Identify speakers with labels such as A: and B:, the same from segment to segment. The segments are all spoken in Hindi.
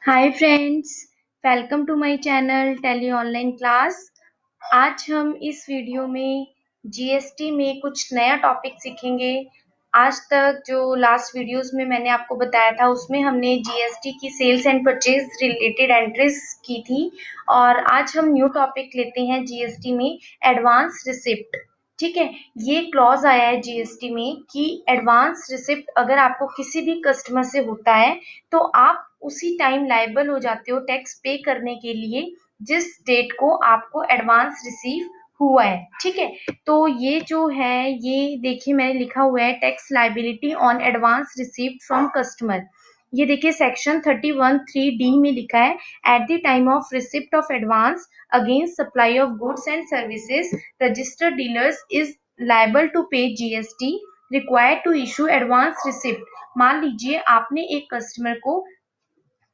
A: Hi friends, welcome to my channel tele online class. आज हम इस वीडियो में जीएसटी में कुछ नया टॉपिक सीखेंगे। आज तक जो लास्ट वीडियोस में मैंने आपको बताया था उसमें हमने जीएसटी की sales and purchase related entries की थी और आज हम न्यू टॉपिक लेते हैं जीएसटी में एडवांस रिसिप्ट। ठीक है, ये क्लॉज आया है जीएसटी में कि एडवांस रिसिप्ट अगर आपको किसी भी कस्टमर से होता है तो आप उसी टाइम लायबल हो जाते हो टैक्स पे करने के लिए जिस डेट को आपको एडवांस रिसीव हुआ है। ठीक है, तो ये जो है ये देखिए मैंने लिखा हुआ है tax liability on advance received from customer. ये देखिए सेक्शन 31(3)(d) में लिखा है at the time of receipt of advance against supply of goods and services registered dealers is liable to pay GST required to issue advance receipt. मान लीजिए आपने एक कस्टमर को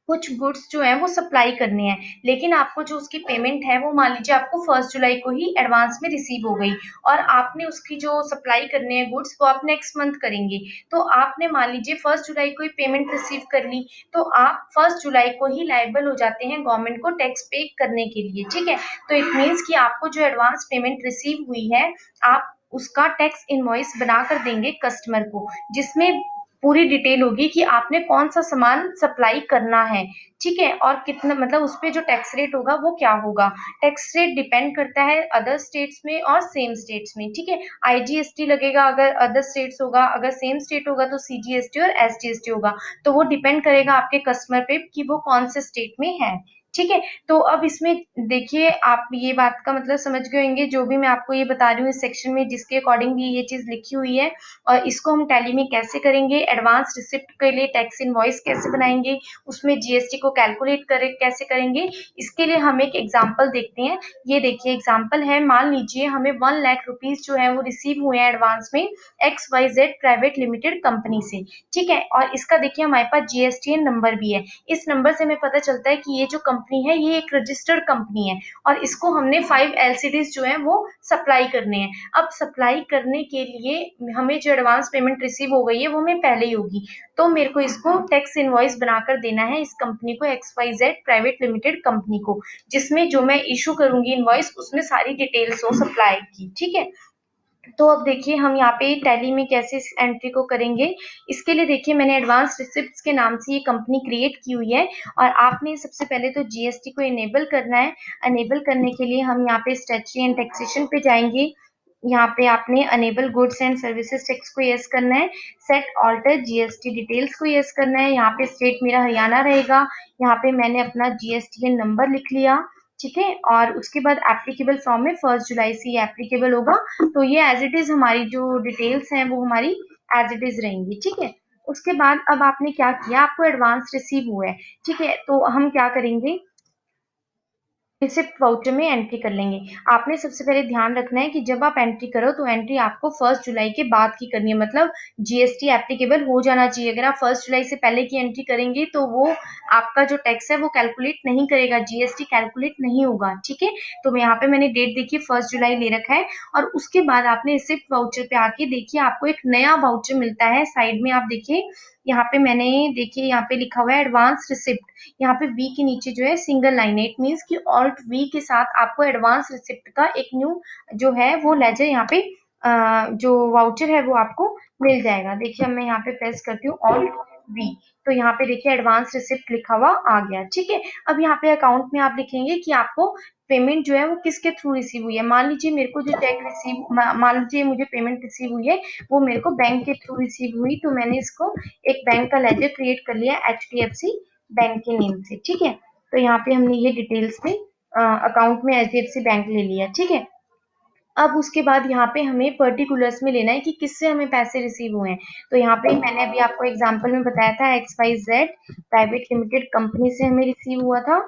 A: कुछ गुड्स जो है वो सप्लाई करने हैं, लेकिन आपको जो उसकी पेमेंट है वो मान लीजिए आपको 1 जुलाई को ही एडवांस में रिसीव हो गई और आपने उसकी जो सप्लाई करने हैं गुड्स वो आप नेक्स्ट मंथ करेंगे। तो आपने मान लीजिए 1 जुलाई को ही पेमेंट रिसीव कर ली, तो आप 1 जुलाई को ही लायबल हो जाते हैं गवर्नमेंट को टैक्स पे करने के लिए। ठीक है, तो इट मीन्स कि आपको जो एडवांस पेमेंट रिसीव हुई है आप उसका टैक्स इनवॉइस बना कर देंगे कस्टमर को, जिसमें पूरी डिटेल होगी कि आपने कौन सा सामान सप्लाई करना है। ठीक है, और कितना मतलब उस पे जो टैक्स रेट होगा वो क्या होगा। टैक्स रेट डिपेंड करता है अदर स्टेट्स में और सेम स्टेट्स में। ठीक है, आईजीएसटी लगेगा अगर अदर स्टेट्स होगा, अगर सेम स्टेट होगा तो सीजीएसटी और एसजीएसटी होगा। तो वो डिपेंड करेगा आपके कस्टमर पे कि वो कौन से स्टेट में है। ठीक है, तो अब इसमें देखिए आप ये बात का मतलब समझ गए होंगे जो भी मैं आपको ये बता रही हूँ इस सेक्शन में, जिसके अकॉर्डिंग भी ये चीज लिखी हुई है। और इसको हम टैली में कैसे करेंगे, एडवांस रिसिप्ट के लिए टैक्स इनवॉइस कैसे बनाएंगे, उसमें जीएसटी को कैलकुलेट कैसे करेंगे, इसके लिए हम एक एग्जांपल देखते हैं। ये देखिए एग्जांपल है, मान लीजिए हमें 1 लाख रुपीज जो है वो रिसीव हुए हैं एडवांस में XYZ प्राइवेट लिमिटेड कंपनी से। ठीक है, और इसका देखिए हमारे पास जीएसटीएन नंबर भी है। इस नंबर से हमें पता चलता है कि ये जो कंपनी है ये एक रजिस्टर्ड कंपनी है और इसको हमने 5 LCDs जो है वो सप्लाई करने हैं। अब सप्लाई करने के लिए हमें जो एडवांस पेमेंट रिसीव हो गई है वो हमें पहले ही होगी, तो मेरे को इसको टैक्स इनवॉइस बनाकर देना है इस कंपनी को, XYZ प्राइवेट लिमिटेड कंपनी को, जिसमें जो मैं इशू करूंगी इनवॉइस उसमें सारी डिटेल्स हो सप्लाई की। ठीक है, तो अब देखिए हम यहाँ पे टैली में कैसे इस एंट्री को करेंगे। इसके लिए देखिए मैंने एडवांस रिसिप्ट्स के नाम से ये कंपनी क्रिएट की हुई है और आपने सबसे पहले तो जीएसटी को इनेबल करना है। इनेबल करने के लिए हम यहाँ पे स्टैट्यूटरी एंड टैक्सेशन पे जाएंगे। यहाँ पे आपने enable goods and services tax को यस करना है, सेट ऑल्टर जीएसटी डिटेल्स को यस करना है। यहाँ पे स्टेट मेरा हरियाणा रहेगा। यहाँ पे मैंने अपना जीएसटीएन नंबर लिख लिया। ठीक है, और उसके बाद एप्लीकेबल फॉर्म में 1 जुलाई से ये एप्लीकेबल होगा, तो ये एज इट इज हमारी जो डिटेल्स हैं वो हमारी एज इट इज रहेंगी। ठीक है, उसके बाद अब आपने क्या किया, आपको एडवांस रिसीव हुआ है। ठीक है, तो हम क्या करेंगे, रिसिप्ट वाउचर में एंट्री कर लेंगे। आपने सबसे पहले ध्यान रखना है कि जब आप एंट्री करो तो एंट्री आपको 1 जुलाई के बाद की करनी है, मतलब जीएसटी एप्लीकेबल हो जाना चाहिए। अगर आप 1 जुलाई से पहले की एंट्री करेंगे तो वो आपका जो टैक्स है वो कैलकुलेट नहीं करेगा, जीएसटी कैलकुलेट नहीं होगा। ठीक है, तो यहाँ पे मैंने डेट देखिए 1 जुलाई ले रखा है और उसके बाद आपने रिसिप्ट वाउचर पे आके देखिए आपको एक नया वाउचर मिलता है। साइड में आप देखिए यहाँ पे मैंने देखिए यहाँ पे लिखा हुआ है एडवांस रिसिप्ट, यहाँ पे वी के नीचे जो है सिंगल लाइन है। इट मीन्स कि ऑल्ट वी के साथ आपको एडवांस रिसिप्ट का एक न्यू जो है वो लेजर यहाँ पे जो वाउचर है वो आपको मिल जाएगा। देखिए मैं यहाँ पे प्रेस करती हूँ ऑल्ट वी, तो यहाँ पे देखिए एडवांस रिसिप्ट लिखा हुआ आ गया। ठीक है, अब यहाँ पे अकाउंट में आप लिखेंगे कि आपको पेमेंट जो है वो किसके थ्रू रिसीव हुई है। मान लीजिए मेरे को जो चेक रिसीव मान लीजिए मुझे पेमेंट रिसीव हुई है वो मेरे को बैंक के थ्रू रिसीव हुई, तो मैंने इसको एक बैंक का लेजर क्रिएट कर लिया HDFC बैंक के नेम से। ठीक है, तो यहाँ पे हमने ये डिटेल्स में अकाउंट में HDFC बैंक ले लिया। ठीक है, अब उसके बाद यहाँ पे हमें पर्टिकुलर्स में लेना है कि किससे हमें पैसे रिसीव हुए हैं। तो यहाँ पे मैंने अभी आपको एग्जांपल में बताया था XYZ प्राइवेट लिमिटेड कंपनी से हमें रिसीव हुआ था।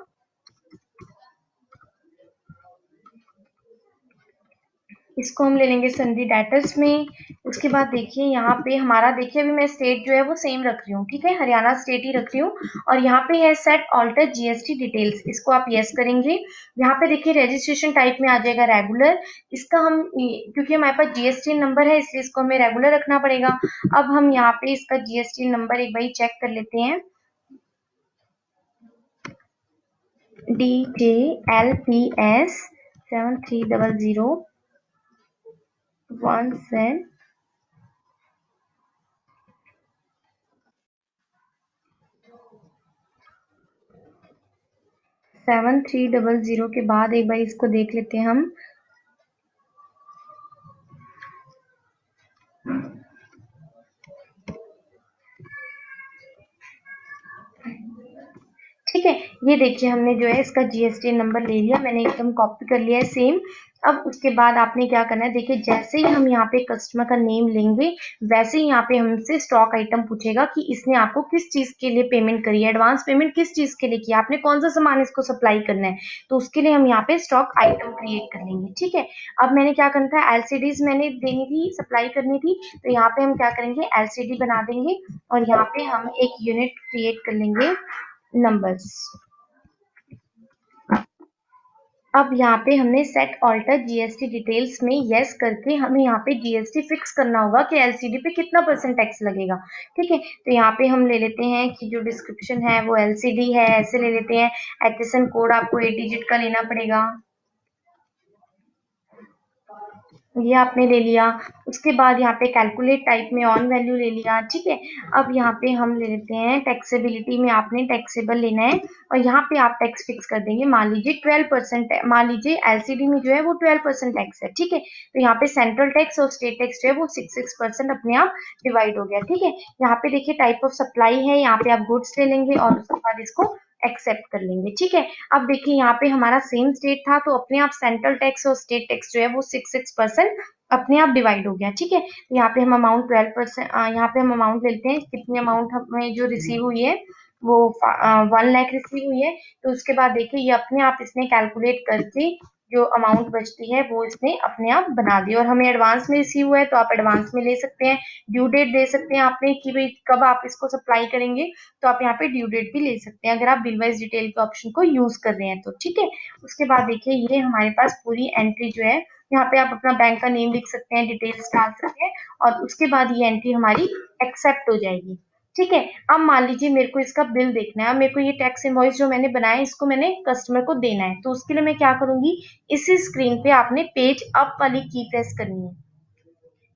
A: इसको हम ले लेंगे सन्डी डेटर्स में। उसके बाद देखिए यहाँ पे हमारा देखिए अभी मैं स्टेट जो है वो सेम रख रही हूँ। ठीक है, हरियाणा स्टेट ही रख रही हूँ और यहाँ पे है सेट ऑल्टर जीएसटी डिटेल्स, इसको आप यस करेंगे। यहाँ पे देखिए रजिस्ट्रेशन टाइप में आ जाएगा रेगुलर, इसका हम क्योंकि हमारे पास जीएसटी नंबर है इसलिए इसको हमें रेगुलर रखना पड़ेगा। अब हम यहाँ पे इसका जीएसटी नंबर एक बार चेक कर लेते हैं। DJLPS 730017 7300 के बाद एक बार इसको देख लेते हैं हम। ठीक है, ये देखिए हमने जो है इसका जीएसटी नंबर ले लिया, मैंने एकदम कॉपी कर लिया है सेम। अब उसके बाद आपने क्या करना है, देखिए जैसे ही हम यहाँ पे कस्टमर का नेम लेंगे वैसे ही यहाँ पे हमसे स्टॉक आइटम पूछेगा कि इसने आपको किस चीज के लिए पेमेंट करी है, एडवांस पेमेंट किस चीज के लिए किया, आपने कौन सा सामान इसको सप्लाई करना है, तो उसके लिए हम यहाँ पे स्टॉक आइटम क्रिएट कर लेंगे। ठीक है, अब मैंने क्या करना था, एलसीडीज मैंने देनी थी, सप्लाई करनी थी, तो यहाँ पे हम क्या करेंगे, एलसीडी बना देंगे और यहाँ पे हम एक यूनिट क्रिएट कर लेंगे नंबर्स। अब यहाँ पे हमने सेट ऑल्टर जीएसटी डिटेल्स में यस करके हमें यहाँ पे जीएसटी फिक्स करना होगा कि एलसीडी पे कितना % टैक्स लगेगा। ठीक है, तो यहाँ पे हम ले लेते हैं कि जो डिस्क्रिप्शन है वो एलसीडी है, ऐसे ले लेते हैं। एचएसएन कोड आपको 8 डिजिट का लेना पड़ेगा, ये आपने ले लिया। उसके बाद यहाँ पे कैलकुलेट टाइप में ऑन वैल्यू ले लिया। ठीक है, अब यहाँ पे हम ले लेते हैं टैक्सेबिलिटी में आपने टैक्सेबल लेना है और यहाँ पे आप टैक्स फिक्स कर देंगे, मान लीजिए 12%, मान लीजिए एलसीडी में जो है वो 12% टैक्स है। ठीक है, तो यहाँ पे सेंट्रल टैक्स और स्टेट टैक्स जो है वो 6% अपने आप डिवाइड हो गया। ठीक है, यहाँ पे देखिए टाइप ऑफ सप्लाई है, यहाँ पे आप गुड्स ले लेंगे और उसके बाद इसको एक्सेप्ट कर लेंगे। ठीक है, अब देखिए यहाँ पे हमारा सेम स्टेट था तो अपने आप सेंट्रल टैक्स और स्टेट टैक्स जो है वो 6% अपने आप डिवाइड हो गया। ठीक है, तो यहाँ पे हम अमाउंट 12%, यहाँ पे हम अमाउंट लेते हैं, कितनी अमाउंट हमें जो रिसीव हुई है वो 1 लाख रिसीव हुई है। तो उसके बाद देखिए ये अपने आप इसने कैलकुलेट करके जो अमाउंट बचती है वो इसने अपने आप बना दी, और हमें एडवांस में रिसीव हुआ है तो आप एडवांस में ले सकते हैं। ड्यू डेट दे सकते हैं आपने कि भाई कब आप इसको सप्लाई करेंगे, तो आप यहाँ पे ड्यू डेट भी ले सकते हैं अगर आप बिल वाइज डिटेल के ऑप्शन को यूज कर रहे हैं तो। ठीक है, उसके बाद देखिए ये हमारे पास पूरी एंट्री जो है, यहाँ पे आप अपना बैंक का नेम लिख सकते हैं, डिटेल्स डाल सकते हैं और उसके बाद ये एंट्री हमारी एक्सेप्ट हो जाएगी। ठीक है, अब मान लीजिए मेरे को इसका बिल देखना है, अब मेरे को ये टैक्स इनवॉइस जो मैंने बनाया है इसको मैंने कस्टमर को देना है, तो उसके लिए मैं क्या करूंगी, इसी स्क्रीन पे आपने पेज अप वाली की प्रेस करनी है।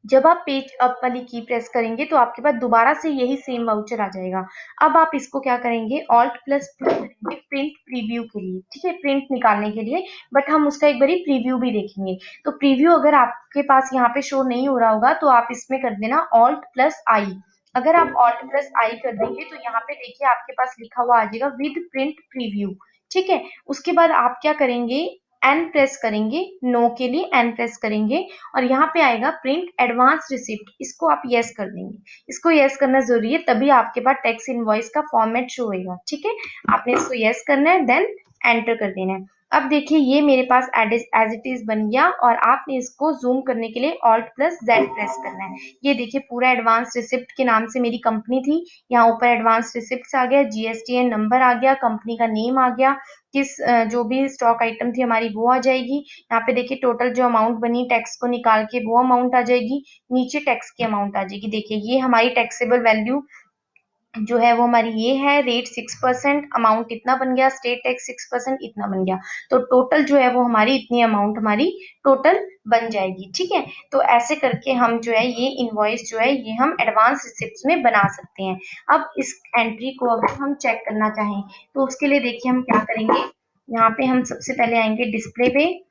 A: जब आप पेज अप वाली की प्रेस करेंगे तो आपके पास दोबारा से यही सेम वाउचर आ जाएगा। अब आप इसको क्या करेंगे, ऑल्ट प्लस करेंगे प्रिंट प्रीव्यू के लिए। ठीक है, प्रिंट निकालने के लिए, बट हम उसका एक बारी प्रीव्यू भी देखेंगे। तो प्रीव्यू अगर आपके पास यहाँ पे शो नहीं हो रहा होगा तो आप इसमें कर देना ऑल्ट प्लस आई। अगर आप ऑल्ट प्लस आई कर देंगे तो यहाँ पे देखिए आपके पास लिखा हुआ आ जाएगा विद प्रिंट प्रीव्यू। ठीक है, उसके बाद आप क्या करेंगे, एन प्रेस करेंगे, नो के लिए एन प्रेस करेंगे और यहाँ पे आएगा प्रिंट एडवांस रिसिप्ट, इसको आप यस कर देंगे। इसको यस करना जरूरी है, तभी आपके पास टैक्स इनवॉइस का फॉर्मेट शो होगा। ठीक है, आपने इसको यस करना है, देन एंटर कर देना है। अब देखिए ये मेरे पास एज इट इज बन गया और आपने इसको जूम करने के लिए ऑल्ट प्लस जेड प्रेस करना है। ये देखिए पूरा एडवांस रिसिप्ट के नाम से मेरी कंपनी थी, यहाँ ऊपर एडवांस रिसिप्ट आ गया, जीएसटीएन नंबर आ गया, कंपनी का नेम आ गया, किस जो भी स्टॉक आइटम थी हमारी वो आ जाएगी। यहाँ पे देखिए टोटल जो अमाउंट बनी टैक्स को निकाल के वो अमाउंट आ जाएगी, नीचे टैक्स की अमाउंट आ जाएगी। देखिए ये हमारी टैक्सेबल वैल्यू जो है वो हमारी ये है, रेट 6%, अमाउंट इतना बन गया, स्टेट टैक्स 6% इतना बन गया, तो टोटल जो है वो हमारी इतनी अमाउंट हमारी टोटल बन जाएगी। ठीक है, तो ऐसे करके हम जो है ये इनवॉइस जो है ये हम एडवांस रिसिप्ट्स में बना सकते हैं। अब इस एंट्री को अगर हम चेक करना चाहें तो उसके लिए देखिए हम क्या करेंगे, यहाँ पे हम सबसे पहले आएंगे डिस्प्ले पे,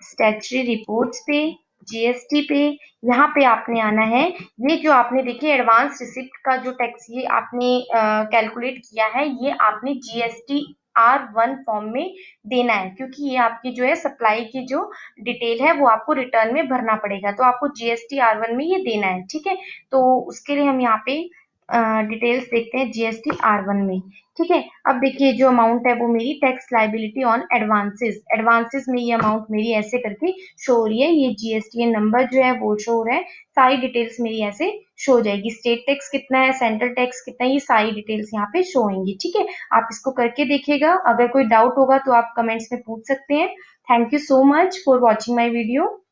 A: स्टैट्यूटरी रिपोर्ट्स पे, जीएसटी पे, यहाँ पे आपने आना है। ये जो आपने देखिए एडवांस रिसिप्ट का जो टैक्स ये आपने कैलकुलेट किया है ये आपने जीएसटी R1 फॉर्म में देना है, क्योंकि ये आपकी जो है सप्लाई की जो डिटेल है वो आपको रिटर्न में भरना पड़ेगा, तो आपको जीएसटी R1 में ये देना है। ठीक है, तो उसके लिए हम यहाँ पे डिटेल्स देखते हैं जीएसटी R1 में। ठीक है, अब देखिए जो अमाउंट है वो मेरी tax liability on advances, advances में ये अमाउंट मेरी ऐसे करके शो हो रही है, ये जीएसटी नंबर जो है वो शो हो रहा है, सारी डिटेल्स मेरी ऐसे शो हो जाएगी, स्टेट टैक्स कितना है, सेंट्रल टैक्स कितना है, ये सारी डिटेल्स यहाँ पे शो होंगी। ठीक है, आप इसको करके देखिएगा, अगर कोई डाउट होगा तो आप कमेंट्स में पूछ सकते हैं। Thank you so much for watching my video.